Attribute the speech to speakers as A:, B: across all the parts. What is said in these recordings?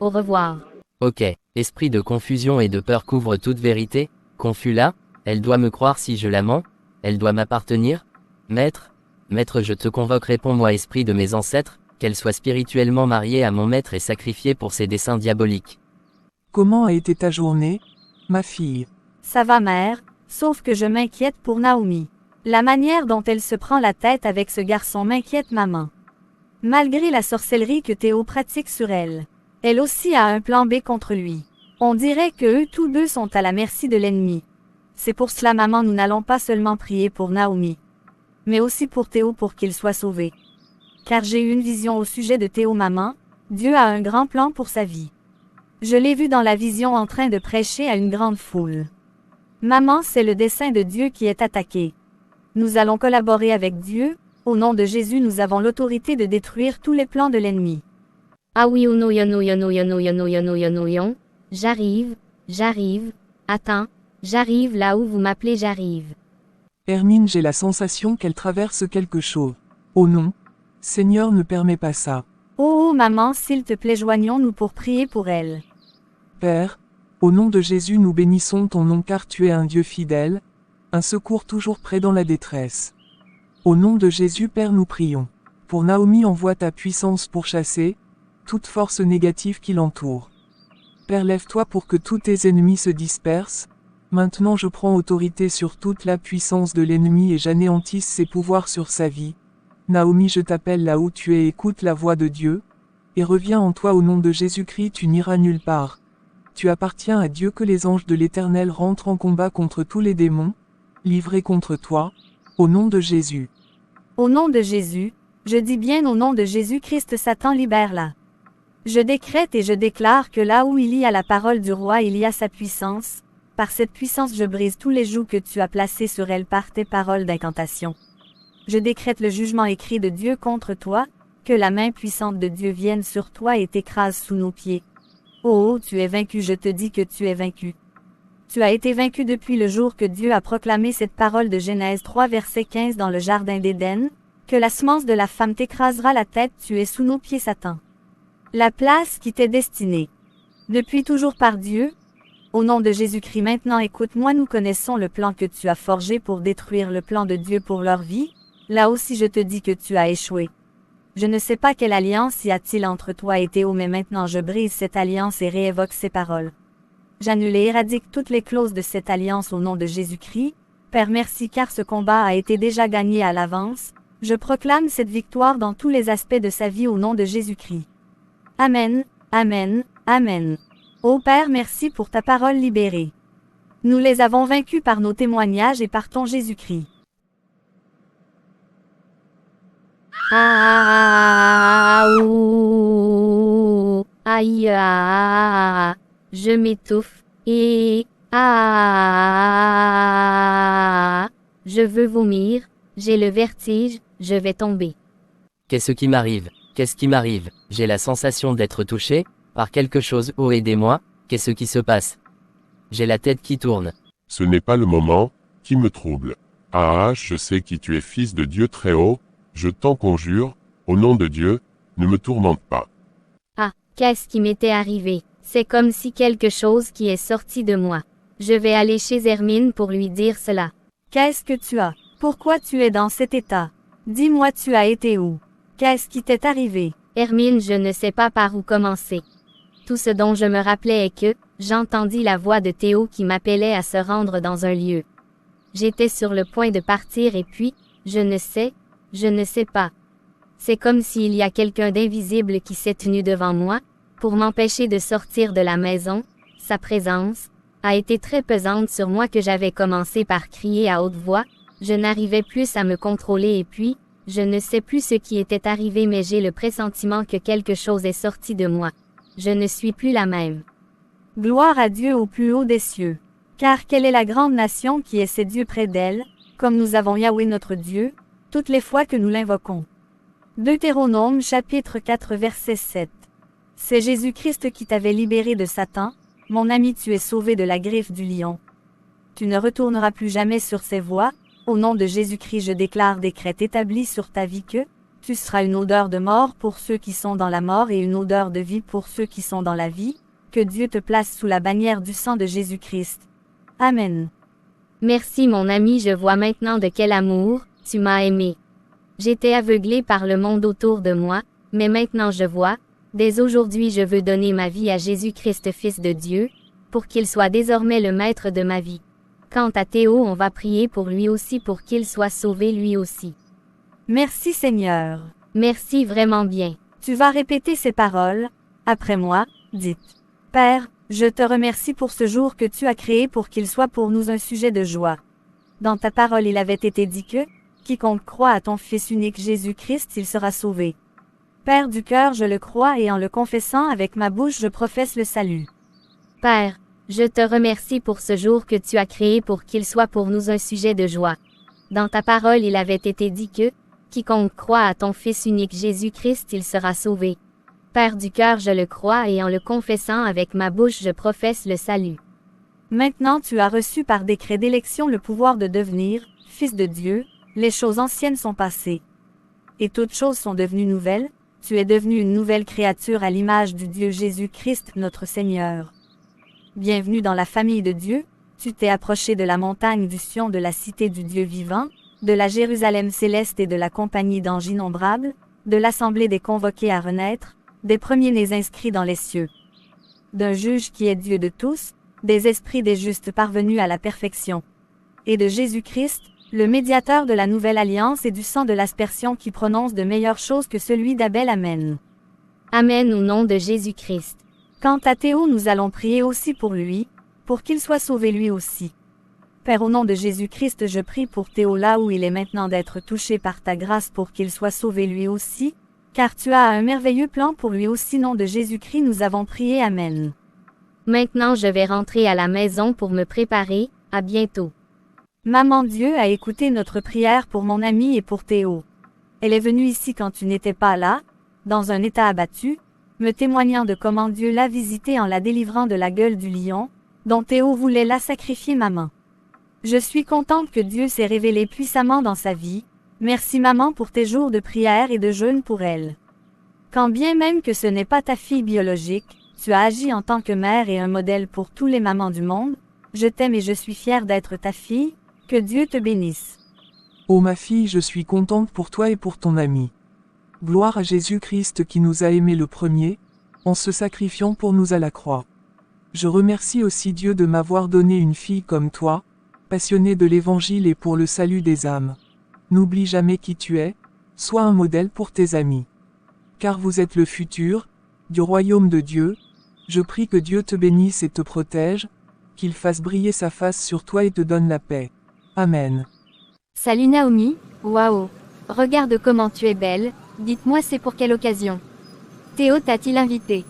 A: Au revoir.
B: Ok, esprit de confusion et de peur couvre toute vérité, confus là, elle doit me croire si je la mens, elle doit m'appartenir, maître, maître je te convoque réponds-moi esprit de mes ancêtres, qu'elle soit spirituellement mariée à mon maître et sacrifiée pour ses desseins diaboliques.
C: Comment a été ta journée, ma fille?
A: Ça va mère, sauf que je m'inquiète pour Naomi. La manière dont elle se prend la tête avec ce garçon m'inquiète maman. Malgré la sorcellerie que Théo pratique sur elle, elle aussi a un plan B contre lui. On dirait que eux tous deux sont à la merci de l'ennemi. C'est pour cela maman nous n'allons pas seulement prier pour Naomi, mais aussi pour Théo pour qu'il soit sauvé. Car j'ai eu une vision au sujet de Théo maman, Dieu a un grand plan pour sa vie. Je l'ai vu dans la vision en train de prêcher à une grande foule. Maman, c'est le dessein de Dieu qui est attaqué. Nous allons collaborer avec Dieu, au nom de Jésus nous avons l'autorité de détruire tous les plans de l'ennemi.
D: Ah oui ou non, j'arrive, attends, j'arrive là où vous m'appelez j'arrive.
C: Hermine, j'ai la sensation qu'elle traverse quelque chose. Oh non, Seigneur ne permet pas ça.
A: Oh maman, s'il te plaît joignons-nous pour prier pour elle.
C: Père, au nom de Jésus nous bénissons ton nom car tu es un Dieu fidèle, un secours toujours prêt dans la détresse. Au nom de Jésus Père nous prions. Pour Naomi envoie ta puissance pour chasser toute force négative qui l'entoure. Père lève-toi pour que tous tes ennemis se dispersent. Maintenant je prends autorité sur toute la puissance de l'ennemi et j'anéantis ses pouvoirs sur sa vie. Naomi je t'appelle là où tu es, écoute la voix de Dieu, et reviens en toi au nom de Jésus-Christ tu n'iras nulle part. Tu appartiens à Dieu que les anges de l'Éternel rentrent en combat contre tous les démons, livrés contre toi, au nom de Jésus.
A: Au nom de Jésus, je dis bien au nom de Jésus-Christ Satan libère-la. Je décrète et je déclare que là où il y a la parole du roi il y a sa puissance, par cette puissance je brise tous les jougs que tu as placés sur elle par tes paroles d'incantation. Je décrète le jugement écrit de Dieu contre toi, que la main puissante de Dieu vienne sur toi et t'écrase sous nos pieds. Oh, tu es vaincu, je te dis que tu es vaincu. Tu as été vaincu depuis le jour que Dieu a proclamé cette parole de Genèse 3 verset 15 dans le jardin d'Éden, que la semence de la femme t'écrasera la tête, tu es sous nos pieds Satan. La place qui t'est destinée. Depuis toujours par Dieu. Au nom de Jésus-Christ maintenant écoute-moi, nous connaissons le plan que tu as forgé pour détruire le plan de Dieu pour leur vie, là aussi je te dis que tu as échoué. Je ne sais pas quelle alliance y a-t-il entre toi et Théo mais maintenant je brise cette alliance et réévoque ces paroles. J'annule et éradique toutes les clauses de cette alliance au nom de Jésus-Christ. Père merci car ce combat a été déjà gagné à l'avance. Je proclame cette victoire dans tous les aspects de sa vie au nom de Jésus-Christ. Amen, Amen, Amen. Ô Père merci pour ta parole libérée. Nous les avons vaincus par nos témoignages et par ton Jésus-Christ.
D: Aïe, je m'étouffe, et je veux vomir, j'ai le vertige, je vais tomber.
B: Qu'est-ce qui m'arrive? Qu'est-ce qui m'arrive? J'ai la sensation d'être touché par quelque chose. Oh aidez-moi, qu'est-ce qui se passe? J'ai la tête qui tourne.
E: Ce n'est pas le moment qui me trouble. Je sais qui tu es, fils de Dieu très haut, je t'en conjure, au nom de Dieu, ne me tourmente pas.
D: Ah, qu'est-ce qui m'était arrivé? C'est comme si quelque chose qui est sorti de moi. Je vais aller chez Hermine pour lui dire cela.
A: Qu'est-ce que tu as? Pourquoi tu es dans cet état? Dis-moi tu as été où? Qu'est-ce qui t'est arrivé?
D: Hermine, je ne sais pas par où commencer. Tout ce dont je me rappelais est que, j'entendis la voix de Théo qui m'appelait à se rendre dans un lieu. J'étais sur le point de partir et puis, je ne sais pas. C'est comme s'il y a quelqu'un d'invisible qui s'est tenu devant moi, pour m'empêcher de sortir de la maison. Sa présence a été très pesante sur moi que j'avais commencé par crier à haute voix. Je n'arrivais plus à me contrôler et puis, je ne sais plus ce qui était arrivé mais j'ai le pressentiment que quelque chose est sorti de moi. Je ne suis plus la même.
A: Gloire à Dieu au plus haut des cieux. Car quelle est la grande nation qui ait ses dieux près d'elle, comme nous avons Yahweh notre Dieu, toutes les fois que nous l'invoquons. Deutéronome chapitre 4 verset 7. C'est Jésus-Christ qui t'avait libéré de Satan, mon ami tu es sauvé de la griffe du lion. Tu ne retourneras plus jamais sur ses voies, au nom de Jésus-Christ je déclare décret établi sur ta vie que, Tu seras une odeur de mort pour ceux qui sont dans la mort et une odeur de vie pour ceux qui sont dans la vie. Que Dieu te place sous la bannière du sang de Jésus-Christ. Amen.
D: Merci mon ami, je vois maintenant de quel amour tu m'as aimé. J'étais aveuglé par le monde autour de moi, mais maintenant je vois. Dès aujourd'hui je veux donner ma vie à Jésus-Christ Fils de Dieu, pour qu'il soit désormais le maître de ma vie. Quant à Théo, on va prier pour lui aussi pour qu'il soit sauvé lui aussi.
A: Merci Seigneur.
D: Merci vraiment bien.
A: Tu vas répéter ces paroles, après moi, dites. Père, je te remercie pour ce jour que tu as créé pour qu'il soit pour nous un sujet de joie. Dans ta parole il avait été dit que, quiconque croit à ton Fils unique Jésus-Christ, il sera sauvé. Père du cœur, je le crois et en le confessant avec ma bouche je professe le salut.
D: Père, je te remercie pour ce jour que tu as créé pour qu'il soit pour nous un sujet de joie. Dans ta parole il avait été dit que, quiconque croit à ton Fils unique Jésus-Christ, il sera sauvé. Père du cœur, je le crois et en le confessant avec ma bouche je professe le salut.
A: Maintenant tu as reçu par décret d'élection le pouvoir de devenir, Fils de Dieu, les choses anciennes sont passées. Et toutes choses sont devenues nouvelles, tu es devenu une nouvelle créature à l'image du Dieu Jésus-Christ notre Seigneur. Bienvenue dans la famille de Dieu, tu t'es approché de la montagne du Sion de la cité du Dieu vivant, de la Jérusalem céleste et de la compagnie d'anges innombrables, de l'assemblée des convoqués à renaître, des premiers-nés inscrits dans les cieux. D'un juge qui est Dieu de tous, des esprits des justes parvenus à la perfection. Et de Jésus-Christ, le médiateur de la nouvelle alliance et du sang de l'aspersion qui prononce de meilleures choses que celui d'Abel. Amen.
D: Amen au nom de Jésus-Christ.
A: Quant à Théo, nous allons prier aussi pour lui, pour qu'il soit sauvé lui aussi. Père, au nom de Jésus-Christ, je prie pour Théo là où il est maintenant d'être touché par ta grâce pour qu'il soit sauvé lui aussi, car tu as un merveilleux plan pour lui aussi. Nom de Jésus-Christ, nous avons prié. Amen.
D: Maintenant je vais rentrer à la maison pour me préparer. À bientôt.
A: Maman Dieu a écouté notre prière pour mon ami et pour Théo. Elle est venue ici quand tu n'étais pas là, dans un état abattu, me témoignant de comment Dieu l'a visité en la délivrant de la gueule du lion, dont Théo voulait la sacrifier. Maman. Je suis contente que Dieu s'est révélé puissamment dans sa vie. Merci maman pour tes jours de prière et de jeûne pour elle. Quand bien même que ce n'est pas ta fille biologique, tu as agi en tant que mère et un modèle pour tous les mamans du monde. Je t'aime et je suis fière d'être ta fille. Que Dieu te bénisse.
C: Ô ma fille, je suis contente pour toi et pour ton ami. Gloire à Jésus-Christ qui nous a aimés le premier, en se sacrifiant pour nous à la croix. Je remercie aussi Dieu de m'avoir donné une fille comme toi, passionnée de l'Évangile et pour le salut des âmes. N'oublie jamais qui tu es, sois un modèle pour tes amis. Car vous êtes le futur, du royaume de Dieu. Je prie que Dieu te bénisse et te protège, qu'il fasse briller sa face sur toi et te donne la paix. Amen.
F: Salut Naomi, waouh. Regarde comment tu es belle, dites-moi c'est pour quelle occasion. Théo t'a-t-il invité?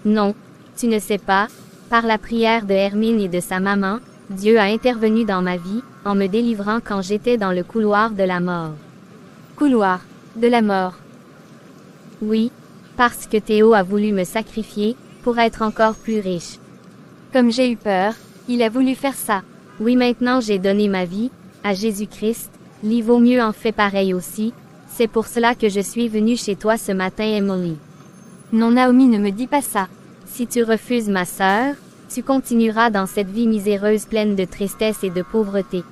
D: Non, tu ne sais pas, par la prière de Hermine et de sa maman, Dieu a intervenu dans ma vie, en me délivrant quand j'étais dans le couloir de la mort.
F: Couloir de la mort.
D: Oui, parce que Théo a voulu me sacrifier, pour être encore plus riche.
F: Comme j'ai eu peur, il a voulu faire ça.
D: Oui, maintenant j'ai donné ma vie, à Jésus-Christ, il vaut mieux en fait pareil aussi, c'est pour cela que je suis venue chez toi ce matin Emily.
F: Non Naomi, ne me dis pas ça.
D: Si tu refuses ma sœur, tu continueras dans cette vie miséreuse pleine de tristesse et de pauvreté.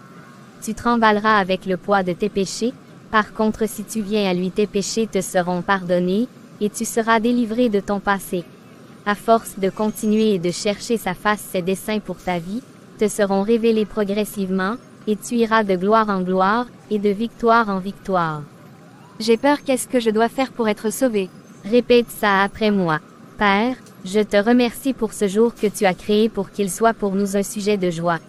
D: Tu trembaleras avec le poids de tes péchés, par contre si tu viens à lui tes péchés te seront pardonnés, et tu seras délivré de ton passé. À force de continuer et de chercher sa face, ses desseins pour ta vie, te seront révélés progressivement, et tu iras de gloire en gloire, et de victoire en victoire.
F: J'ai peur, qu'est-ce que je dois faire pour être sauvé?
D: Répète ça après moi. Père, je te remercie pour ce jour que tu as créé pour qu'il soit pour nous un sujet de joie.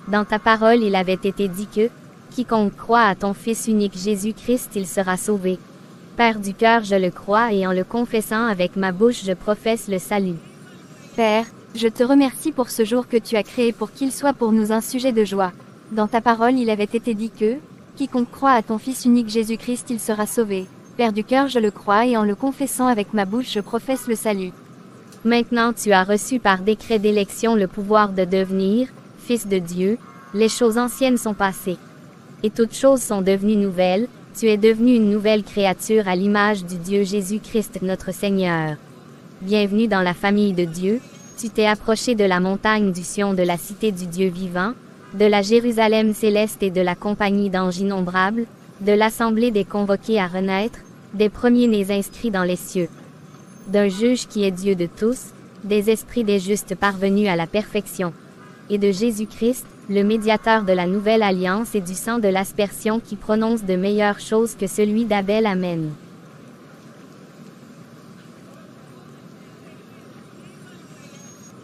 D: Dans ta parole il avait été dit que, quiconque croit à ton Fils unique Jésus-Christ, il sera sauvé. Père du cœur, je le crois et en le confessant avec ma bouche je professe le salut.
F: Père, je te remercie pour ce jour que tu as créé pour qu'il soit pour nous un sujet de joie. Dans ta parole il avait été dit que, quiconque croit à ton Fils unique Jésus-Christ, il sera sauvé. Père du cœur, je le crois et en le confessant avec ma bouche je professe le salut.
D: Maintenant tu as reçu par décret d'élection le pouvoir de devenir, Fils de Dieu, les choses anciennes sont passées. Et toutes choses sont devenues nouvelles, Tu es devenue une nouvelle créature à l'image du Dieu Jésus-Christ notre Seigneur. Bienvenue dans la famille de Dieu. Tu t'es approché de la montagne du Sion de la cité du Dieu vivant, de la Jérusalem céleste et de la compagnie d'anges innombrables, de l'assemblée des convoqués à renaître, des premiers-nés inscrits dans les cieux. D'un juge qui est Dieu de tous, des esprits des justes parvenus à la perfection. Et de Jésus-Christ, le médiateur de la nouvelle alliance et du sang de l'aspersion qui prononce de meilleures choses que celui d'Abel. Amen.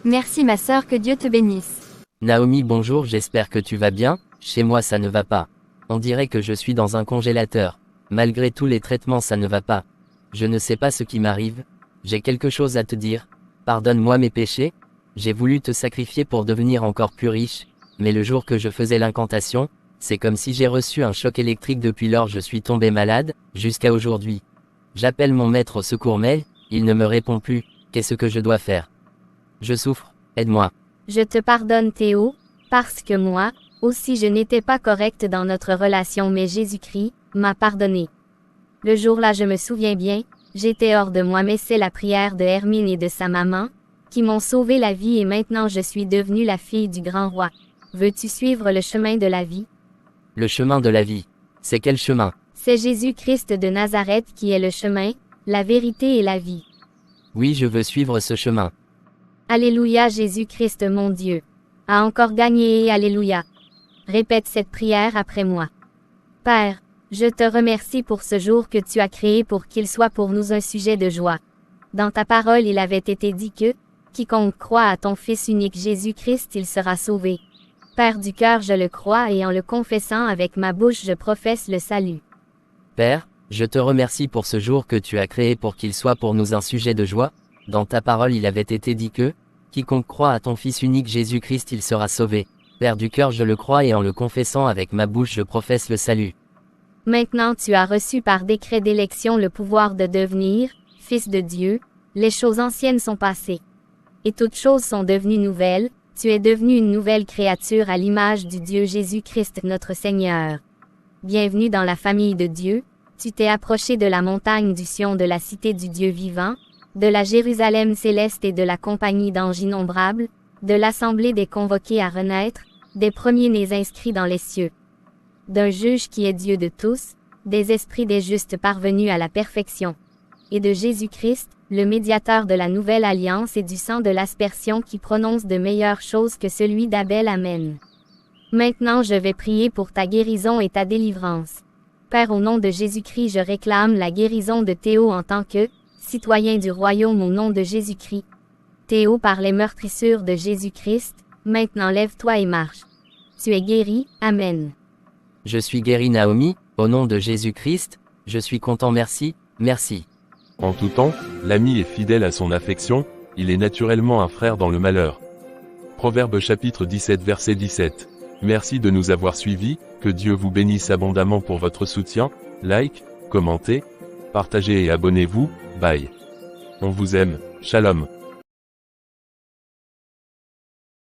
F: Merci ma sœur, que Dieu te bénisse.
B: Naomi, bonjour, j'espère que tu vas bien. Chez moi ça ne va pas. On dirait que je suis dans un congélateur. Malgré tous les traitements ça ne va pas. Je ne sais pas ce qui m'arrive. J'ai quelque chose à te dire. Pardonne-moi mes péchés. J'ai voulu te sacrifier pour devenir encore plus riche, mais le jour que je faisais l'incantation, c'est comme si j'ai reçu un choc électrique. Depuis lors je suis tombé malade, jusqu'à aujourd'hui. J'appelle mon maître au secours mais, il ne me répond plus. Qu'est-ce que je dois faire? Je souffre, aide-moi.
D: Je te pardonne Théo, parce que moi, aussi je n'étais pas correcte dans notre relation mais Jésus-Christ m'a pardonné. Le jour-là je me souviens bien, j'étais hors de moi mais c'est la prière de Hermine et de sa maman, qui m'ont sauvé la vie et maintenant je suis devenue la fille du grand roi. Veux-tu suivre le chemin de la vie?
B: Le chemin de la vie. C'est quel chemin?
D: C'est Jésus-Christ de Nazareth qui est le chemin, la vérité et la vie.
B: Oui, je veux suivre ce chemin.
D: Alléluia, Jésus-Christ mon Dieu a encore gagné et Alléluia. Répète cette prière après moi. Père, je te remercie pour ce jour que tu as créé pour qu'il soit pour nous un sujet de joie. Dans ta parole il avait été dit que, quiconque croit à ton Fils unique Jésus-Christ il sera sauvé. Père, du cœur je le crois et en le confessant avec ma bouche je professe le salut.
B: Père, je te remercie pour ce jour que tu as créé pour qu'il soit pour nous un sujet de joie. Dans ta parole il avait été dit que, quiconque croit à ton Fils unique Jésus-Christ il sera sauvé. Père, du cœur je le crois et en le confessant avec ma bouche je professe le salut.
D: Maintenant tu as reçu par décret d'élection le pouvoir de devenir, Fils de Dieu, les choses anciennes sont passées. Et toutes choses sont devenues nouvelles, tu es devenu une nouvelle créature à l'image du Dieu Jésus-Christ notre Seigneur. Bienvenue dans la famille de Dieu, tu t'es approché de la montagne du Sion de la cité du Dieu vivant, de la Jérusalem céleste et de la compagnie d'anges innombrables, de l'assemblée des convoqués à renaître, des premiers-nés inscrits dans les cieux. D'un juge qui est Dieu de tous, des esprits des justes parvenus à la perfection. Et de Jésus-Christ, le médiateur de la nouvelle alliance et du sang de l'aspersion qui prononce de meilleures choses que celui d'Abel. Amen. Maintenant je vais prier pour ta guérison et ta délivrance. Père, au nom de Jésus-Christ je réclame la guérison de Théo en tant que citoyen du royaume au nom de Jésus-Christ. Théo, par les meurtrissures de Jésus-Christ, maintenant lève-toi et marche. Tu es guéri, Amen.
B: Je suis guéri Naomi, au nom de Jésus-Christ, je suis content, merci, merci.
G: En tout temps, l'ami est fidèle à son affection, il est naturellement un frère dans le malheur. Proverbe chapitre 17 verset 17. Merci de nous avoir suivis, que Dieu vous bénisse abondamment pour votre soutien, like, commentez, partagez et abonnez-vous, bye. On vous aime, shalom.